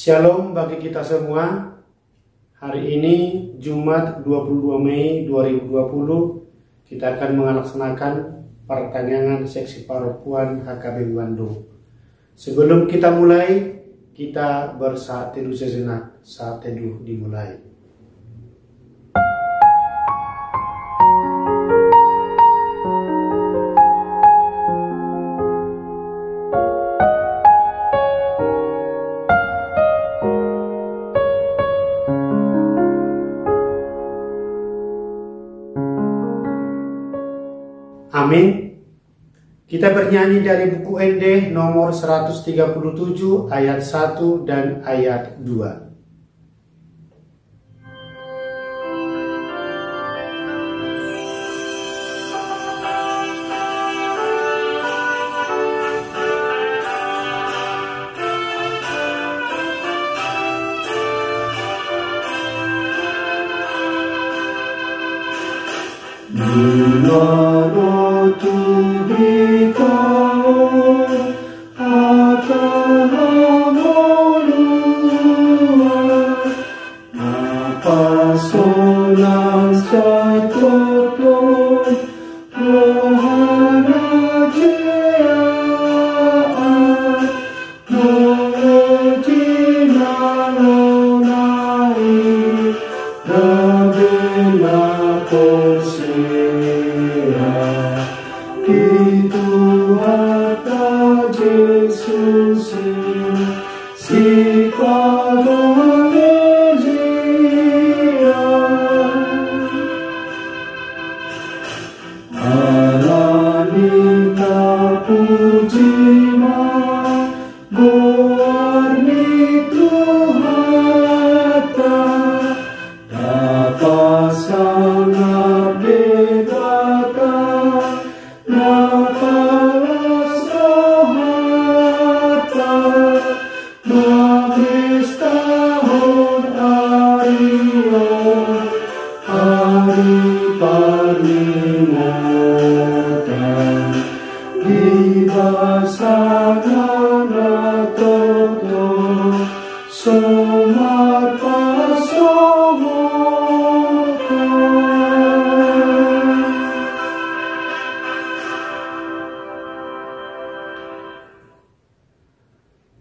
Shalom bagi kita semua. Hari ini Jumat 22 Mei 2020 kita akan melaksanakan pertanyaan seksi parokuan HKB Bandung. Sebelum kita mulai, kita bersaat teduh sejenak. Saat teduh dimulai. Amin. Kita bernyanyi dari buku ND nomor 137 ayat 1 dan ayat 2.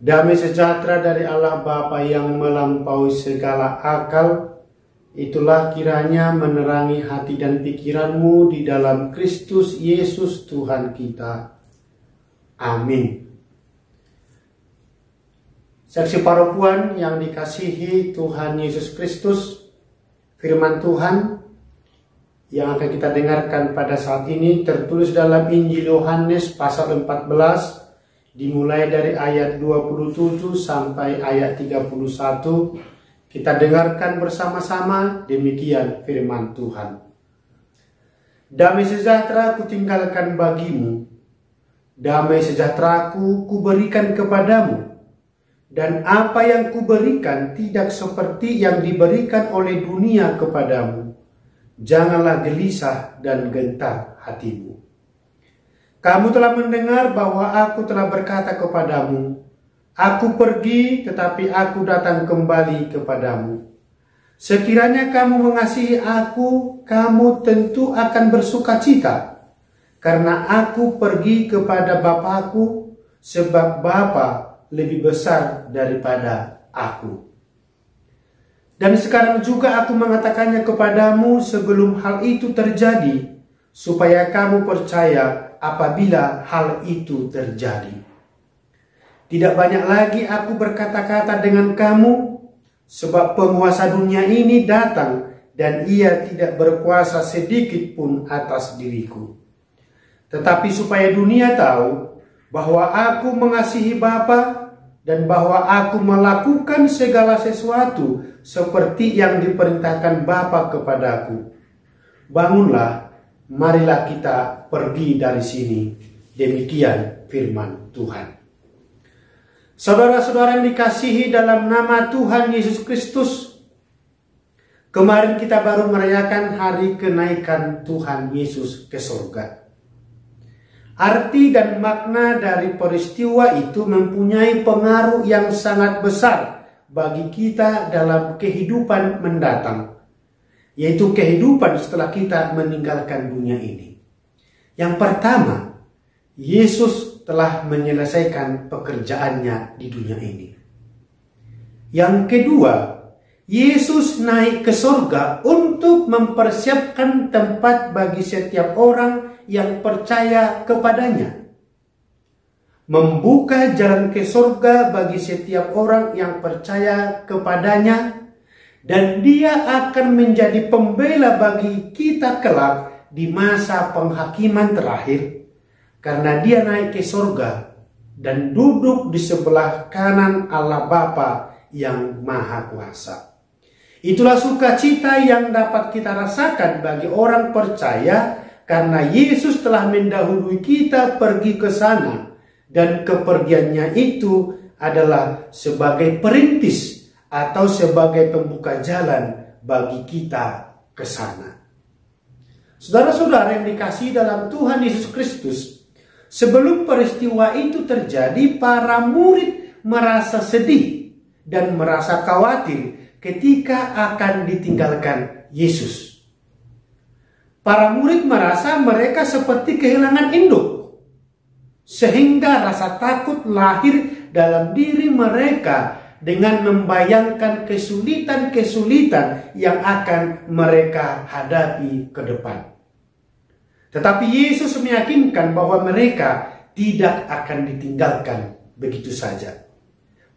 Damai sejahtera dari Allah Bapa yang melampaui segala akal, itulah kiranya menerangi hati dan pikiranmu di dalam Kristus Yesus Tuhan kita. Amin. Seksi parokuan yang dikasihi Tuhan Yesus Kristus, firman Tuhan yang akan kita dengarkan pada saat ini tertulis dalam Injil Yohanes pasal 14, dimulai dari ayat 27 sampai ayat 31. Kita dengarkan bersama-sama, demikian firman Tuhan. Damai sejahtera kutinggalkan bagimu, damai sejahteraku kuberikan kepadamu, dan apa yang kuberikan tidak seperti yang diberikan oleh dunia kepadamu. Janganlah gelisah dan gentar hatimu. Kamu telah mendengar bahwa aku telah berkata kepadamu, aku pergi tetapi aku datang kembali kepadamu. Sekiranya kamu mengasihi aku, kamu tentu akan bersukacita, karena aku pergi kepada Bapa-Ku, sebab Bapa lebih besar daripada aku. Dan sekarang juga aku mengatakannya kepadamu sebelum hal itu terjadi, supaya kamu percaya apabila hal itu terjadi. Tidak banyak lagi aku berkata-kata dengan kamu, sebab penguasa dunia ini datang dan ia tidak berkuasa sedikit pun atas diriku. Tetapi supaya dunia tahu bahwa aku mengasihi Bapa dan bahwa aku melakukan segala sesuatu seperti yang diperintahkan Bapa kepadaku. Bangunlah, marilah kita pergi dari sini. Demikian firman Tuhan. Saudara-saudara yang dikasihi dalam nama Tuhan Yesus Kristus, kemarin kita baru merayakan hari kenaikan Tuhan Yesus ke surga. Arti dan makna dari peristiwa itu mempunyai pengaruh yang sangat besar bagi kita dalam kehidupan mendatang, yaitu kehidupan setelah kita meninggalkan dunia ini. Yang pertama, Yesus telah menyelesaikan pekerjaannya di dunia ini. Yang kedua, Yesus naik ke surga untuk mempersiapkan tempat bagi setiap orang yang percaya kepadanya. Membuka jalan ke surga bagi setiap orang yang percaya kepadanya, dan dia akan menjadi pembela bagi kita kelak di masa penghakiman terakhir, karena dia naik ke surga dan duduk di sebelah kanan Allah Bapa yang Maha Kuasa. Itulah sukacita yang dapat kita rasakan bagi orang percaya, karena Yesus telah mendahului kita pergi ke sana, dan kepergiannya itu adalah sebagai perintis atau sebagai pembuka jalan bagi kita ke sana. Saudara-saudara yang dikasihi dalam Tuhan Yesus Kristus, sebelum peristiwa itu terjadi, para murid merasa sedih dan merasa khawatir ketika akan ditinggalkan Yesus. Para murid merasa mereka seperti kehilangan induk, sehingga rasa takut lahir dalam diri mereka dengan membayangkan kesulitan-kesulitan yang akan mereka hadapi ke depan. Tetapi Yesus meyakinkan bahwa mereka tidak akan ditinggalkan begitu saja.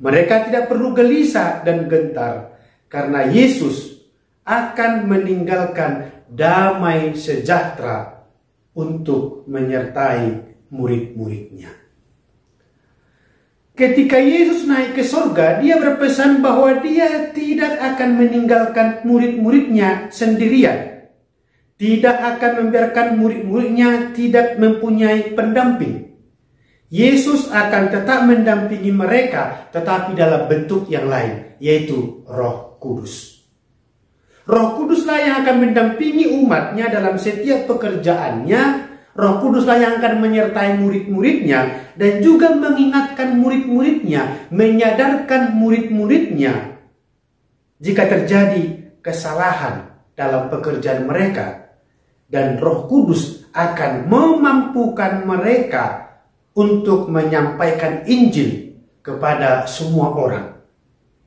Mereka tidak perlu gelisah dan gentar, karena Yesus akan meninggalkan damai sejahtera untuk menyertai murid-muridnya. Ketika Yesus naik ke surga, dia berpesan bahwa dia tidak akan meninggalkan murid-muridnya sendirian. Tidak akan membiarkan murid-muridnya tidak mempunyai pendamping. Yesus akan tetap mendampingi mereka, tetapi dalam bentuk yang lain, yaitu Roh Kudus. Roh Kuduslah yang akan mendampingi umatnya dalam setiap pekerjaannya. Roh Kuduslah yang akan menyertai murid-muridnya dan juga mengingatkan murid-muridnya, menyadarkan murid-muridnya jika terjadi kesalahan dalam pekerjaan mereka. Dan Roh Kudus akan memampukan mereka untuk menyampaikan Injil kepada semua orang.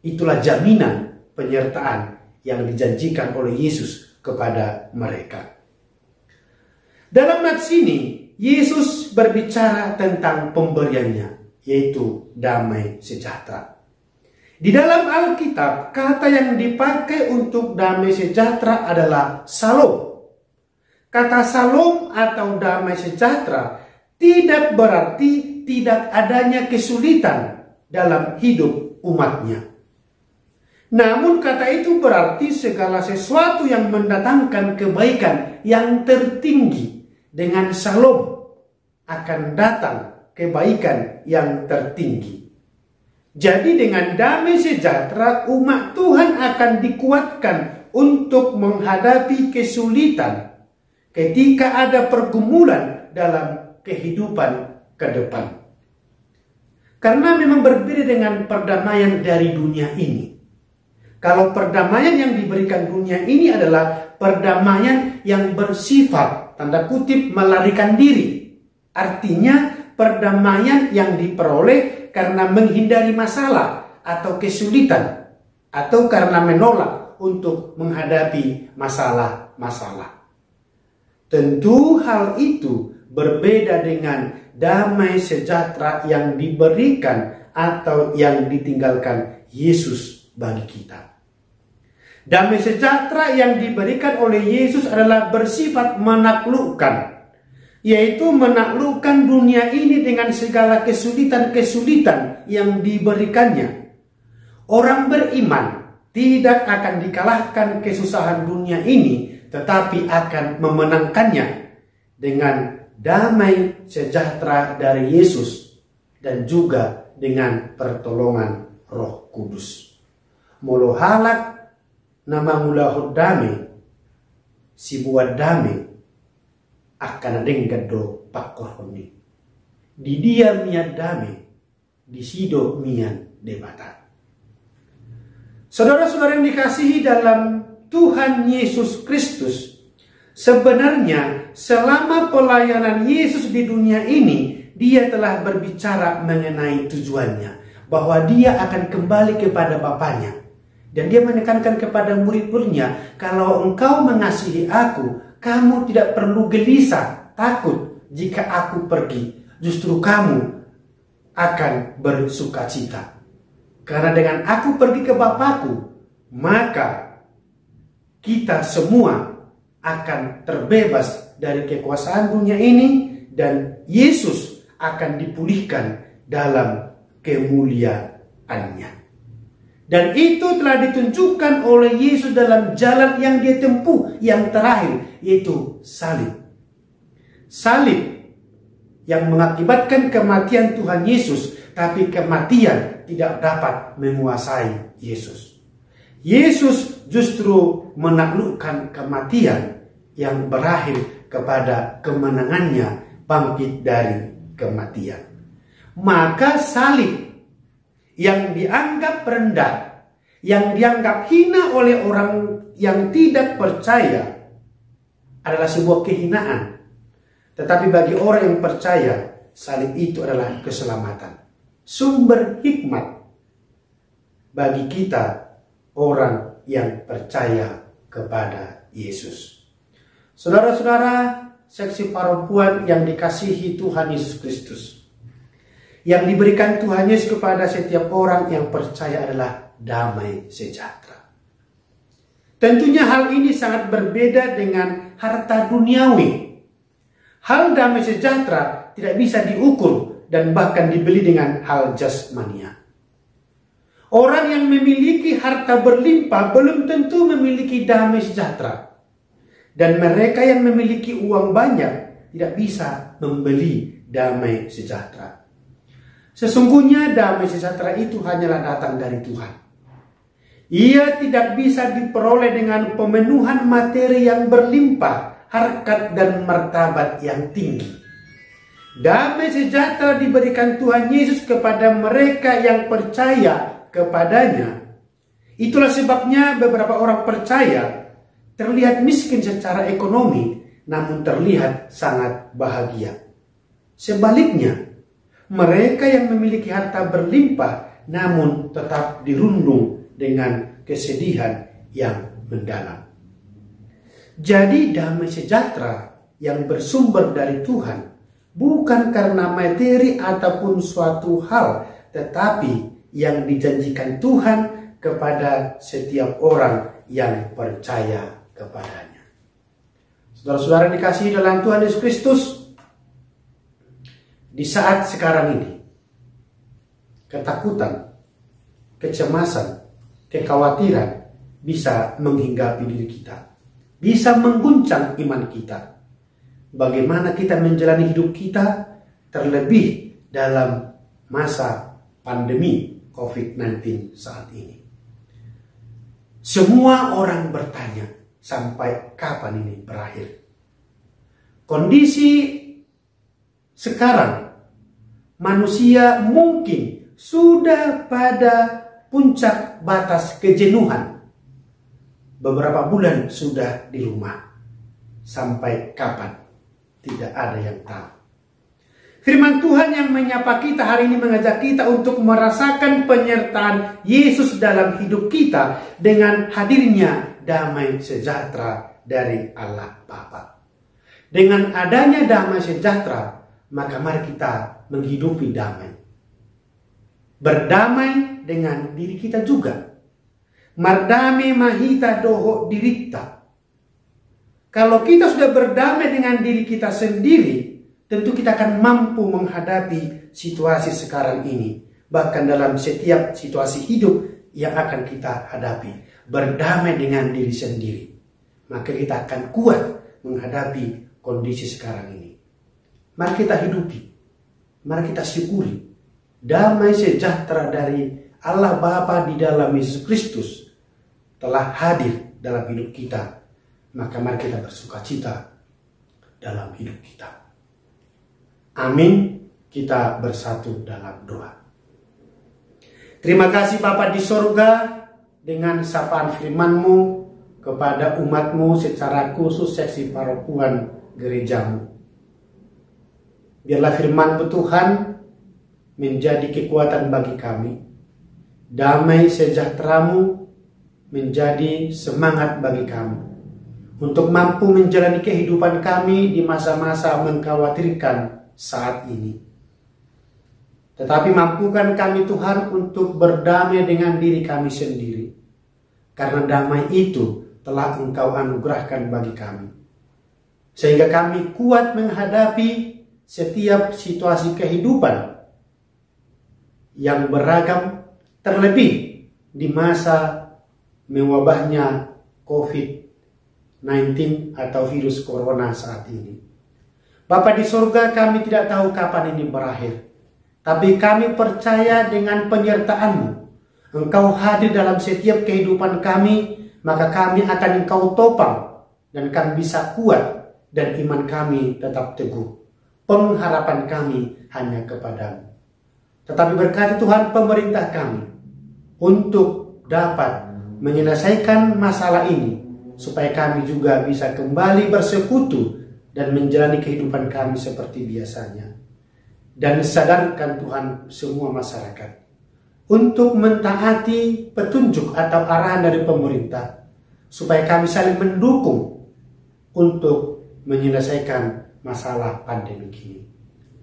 Itulah jaminan penyertaan yang dijanjikan oleh Yesus kepada mereka. Dalam nats ini, Yesus berbicara tentang pemberiannya, yaitu damai sejahtera. Di dalam Alkitab, kata yang dipakai untuk damai sejahtera adalah Shalom. Kata Shalom atau damai sejahtera tidak berarti tidak adanya kesulitan dalam hidup umatnya. Namun kata itu berarti segala sesuatu yang mendatangkan kebaikan yang tertinggi. Dengan Shalom akan datang kebaikan yang tertinggi. Jadi dengan damai sejahtera, umat Tuhan akan dikuatkan untuk menghadapi kesulitan ketika ada pergumulan dalam kehidupan ke depan. Karena memang berbeda dengan perdamaian dari dunia ini. Kalau perdamaian yang diberikan dunia ini adalah perdamaian yang bersifat, tanda kutip, melarikan diri. Artinya perdamaian yang diperoleh karena menghindari masalah atau kesulitan, atau karena menolak untuk menghadapi masalah-masalah. Tentu hal itu berbeda dengan damai sejahtera yang diberikan atau yang ditinggalkan Yesus bagi kita. Damai sejahtera yang diberikan oleh Yesus adalah bersifat menaklukkan, yaitu menaklukkan dunia ini dengan segala kesulitan-kesulitan yang diberikannya. Orang beriman tidak akan dikalahkan kesusahan dunia ini, tetapi akan memenangkannya dengan damai sejahtera dari Yesus dan juga dengan pertolongan Roh Kudus. Molo halak nama mulahud damai, si buat damai akan adenggan do pakoroni. Di dia miat damai, di sido mian debata. Saudara-saudara yang dikasihi dalam Tuhan Yesus Kristus, sebenarnya selama pelayanan Yesus di dunia ini, dia telah berbicara mengenai tujuannya, bahwa dia akan kembali kepada Bapanya. Dan dia menekankan kepada murid-muridnya, kalau engkau mengasihi aku, kamu tidak perlu gelisah, takut jika aku pergi. Justru kamu akan bersukacita. Karena dengan aku pergi ke Bapakku, maka kita semua akan terbebas dari kekuasaan dunia ini, dan Yesus akan dipulihkan dalam kemuliaannya. Dan itu telah ditunjukkan oleh Yesus dalam jalan yang dia tempuh yang terakhir, yaitu salib. Salib yang mengakibatkan kematian Tuhan Yesus, tapi kematian tidak dapat menguasai Yesus. Yesus justru menaklukkan kematian yang berakhir kepada kemenangannya bangkit dari kematian. Maka salib yang dianggap rendah, yang dianggap hina oleh orang yang tidak percaya adalah sebuah kehinaan. Tetapi bagi orang yang percaya, salib itu adalah keselamatan. Sumber hikmat bagi kita orang yang percaya kepada Yesus. Saudara-saudara, seksi perempuan yang dikasihi Tuhan Yesus Kristus, yang diberikan Tuhan Yesus kepada setiap orang yang percaya adalah damai sejahtera. Tentunya hal ini sangat berbeda dengan harta duniawi. Hal damai sejahtera tidak bisa diukur dan bahkan dibeli dengan hal jasmania. Orang yang memiliki harta berlimpah belum tentu memiliki damai sejahtera. Dan mereka yang memiliki uang banyak tidak bisa membeli damai sejahtera. Sesungguhnya damai sejahtera itu hanyalah datang dari Tuhan. Ia tidak bisa diperoleh dengan pemenuhan materi yang berlimpah, harkat dan martabat yang tinggi. Damai sejahtera diberikan Tuhan Yesus kepada mereka yang percaya kepadanya. Itulah sebabnya beberapa orang percaya terlihat miskin secara ekonomi, namun terlihat sangat bahagia. Sebaliknya, mereka yang memiliki harta berlimpah, namun tetap dirundung dengan kesedihan yang mendalam. Jadi damai sejahtera yang bersumber dari Tuhan bukan karena materi ataupun suatu hal, tetapi yang dijanjikan Tuhan kepada setiap orang yang percaya kepadanya. Saudara-saudara dikasihi dalam Tuhan Yesus Kristus, di saat sekarang ini, ketakutan, kecemasan, kekhawatiran bisa menghinggapi diri kita, bisa mengguncang iman kita. Bagaimana kita menjalani hidup kita, terlebih dalam masa pandemi COVID-19 saat ini. Semua orang bertanya, sampai kapan ini berakhir? Kondisi sekarang, manusia mungkin sudah pada puncak batas kejenuhan. Beberapa bulan sudah di rumah. Sampai kapan? Tidak ada yang tahu. Firman Tuhan yang menyapa kita hari ini mengajak kita untuk merasakan penyertaan Yesus dalam hidup kita dengan hadirnya damai sejahtera dari Allah Bapa. Dengan adanya damai sejahtera, maka mari kita menghidupi damai. Berdamai dengan diri kita juga. Mardame mahita doho dirita. Kalau kita sudah berdamai dengan diri kita sendiri, tentu kita akan mampu menghadapi situasi sekarang ini. Bahkan dalam setiap situasi hidup yang akan kita hadapi. Berdamai dengan diri sendiri. Maka kita akan kuat menghadapi kondisi sekarang ini. Mari kita hidupi. Mari kita syukuri. Damai sejahtera dari Allah Bapa di dalam Yesus Kristus telah hadir dalam hidup kita. Maka mari kita bersukacita dalam hidup kita. Amin. Kita bersatu dalam doa. Terima kasih Bapa di sorga. dengan sapaan firman-Mu kepada umat-Mu secara khusus seksi parokuan gerejamu. Biarlah firman Tuhan menjadi kekuatan bagi kami. Damai sejahtera-Mu menjadi semangat bagi kami untuk mampu menjalani kehidupan kami di masa-masa mengkhawatirkan saat ini. Tetapi mampukan kami Tuhan untuk berdamai dengan diri kami sendiri, karena damai itu telah Engkau anugerahkan bagi kami, sehingga kami kuat menghadapi setiap situasi kehidupan yang beragam, terlebih di masa mewabahnya COVID-19 atau virus corona saat ini. Bapa di surga, kami tidak tahu kapan ini berakhir, tapi kami percaya dengan penyertaan-Mu. Engkau hadir dalam setiap kehidupan kami, maka kami akan Engkau topang dan kami bisa kuat dan iman kami tetap teguh. Pengharapan kami hanya kepada-Mu. Tetapi berkati Tuhan pemerintah kami untuk dapat menyelesaikan masalah ini, supaya kami juga bisa kembali bersekutu dan menjalani kehidupan kami seperti biasanya. Dan sadarkan Tuhan semua masyarakat untuk mentaati petunjuk atau arahan dari pemerintah, supaya kami saling mendukung untuk menyelesaikan masalah pandemi ini.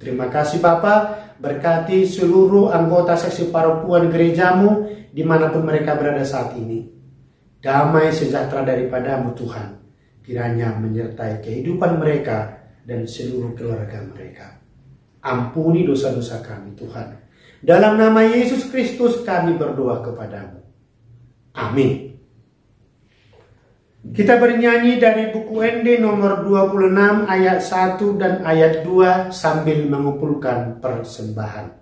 Terima kasih Bapak, berkati seluruh anggota seksi parokuan gerejamu dimanapun mereka berada saat ini. Damai sejahtera daripada-Mu Tuhan kiranya menyertai kehidupan mereka dan seluruh keluarga mereka. Ampuni dosa-dosa kami Tuhan. Dalam nama Yesus Kristus kami berdoa kepada-Mu. Amin. Kita bernyanyi dari buku ND nomor 26 ayat 1 dan ayat 2 sambil mengumpulkan persembahan.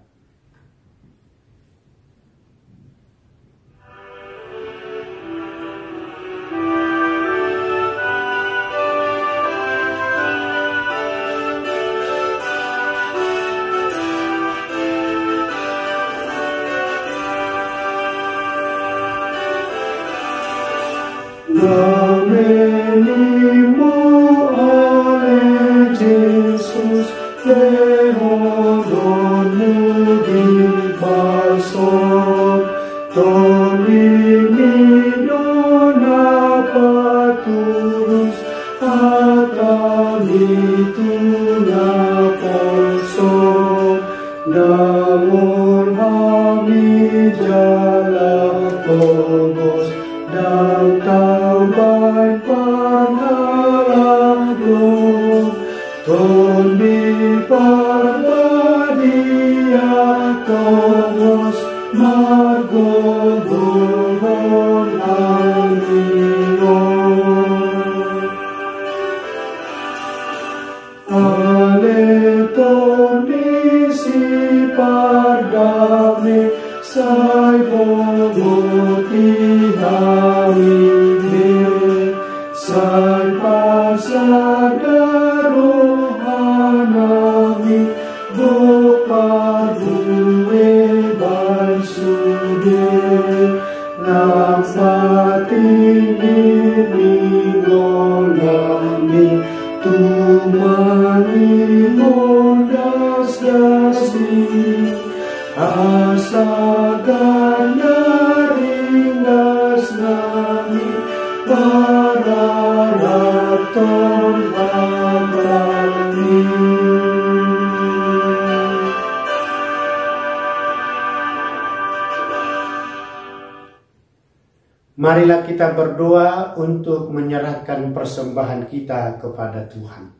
Marilah kita berdoa untuk menyerahkan persembahan kita kepada Tuhan.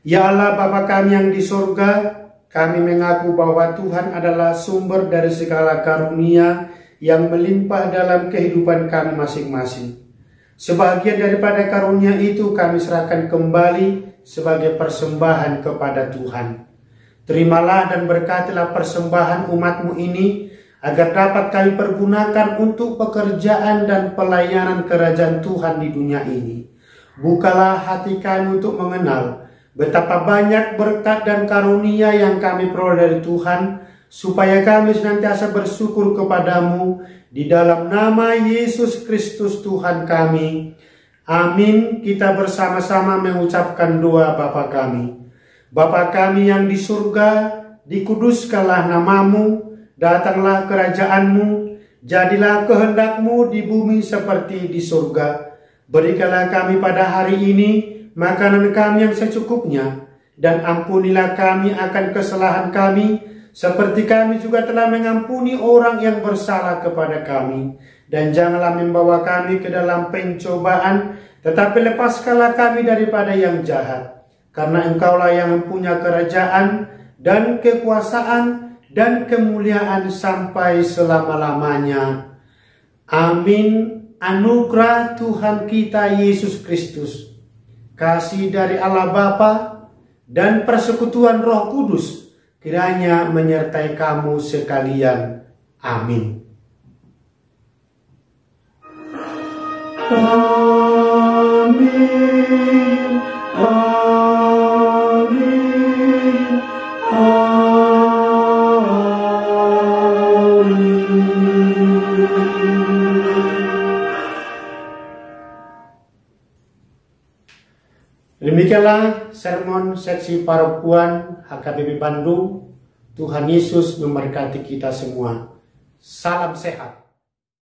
Ya Allah Bapa kami yang di surga, kami mengaku bahwa Tuhan adalah sumber dari segala karunia yang melimpah dalam kehidupan kami masing-masing. Sebagian daripada karunia itu kami serahkan kembali sebagai persembahan kepada Tuhan. Terimalah dan berkatilah persembahan umat-Mu ini, agar dapat kami pergunakan untuk pekerjaan dan pelayanan kerajaan Tuhan di dunia ini. Bukalah hati kami untuk mengenal betapa banyak berkat dan karunia yang kami peroleh dari Tuhan, supaya kami senantiasa bersyukur kepadamu di dalam nama Yesus Kristus Tuhan kami. Amin. Kita bersama-sama mengucapkan doa Bapa kami. Bapa kami yang di surga, dikuduskanlah namamu, datanglah kerajaanmu, jadilah kehendakmu di bumi seperti di surga. Berikanlah kami pada hari ini makanan kami yang secukupnya, dan ampunilah kami akan kesalahan kami, seperti kami juga telah mengampuni orang yang bersalah kepada kami. Dan janganlah membawa kami ke dalam pencobaan, tetapi lepaskanlah kami daripada yang jahat. Karena Engkaulah yang mempunyai kerajaan dan kekuasaan dan kemuliaan sampai selama-lamanya. Amin. Anugerah Tuhan kita Yesus Kristus, kasih dari Allah Bapa, dan persekutuan Roh Kudus kiranya menyertai kamu sekalian. Amin. Amin. Amin. Demikianlah sermon seksi parokuan HKBP Bandung. Tuhan Yesus memberkati kita semua. Salam sehat.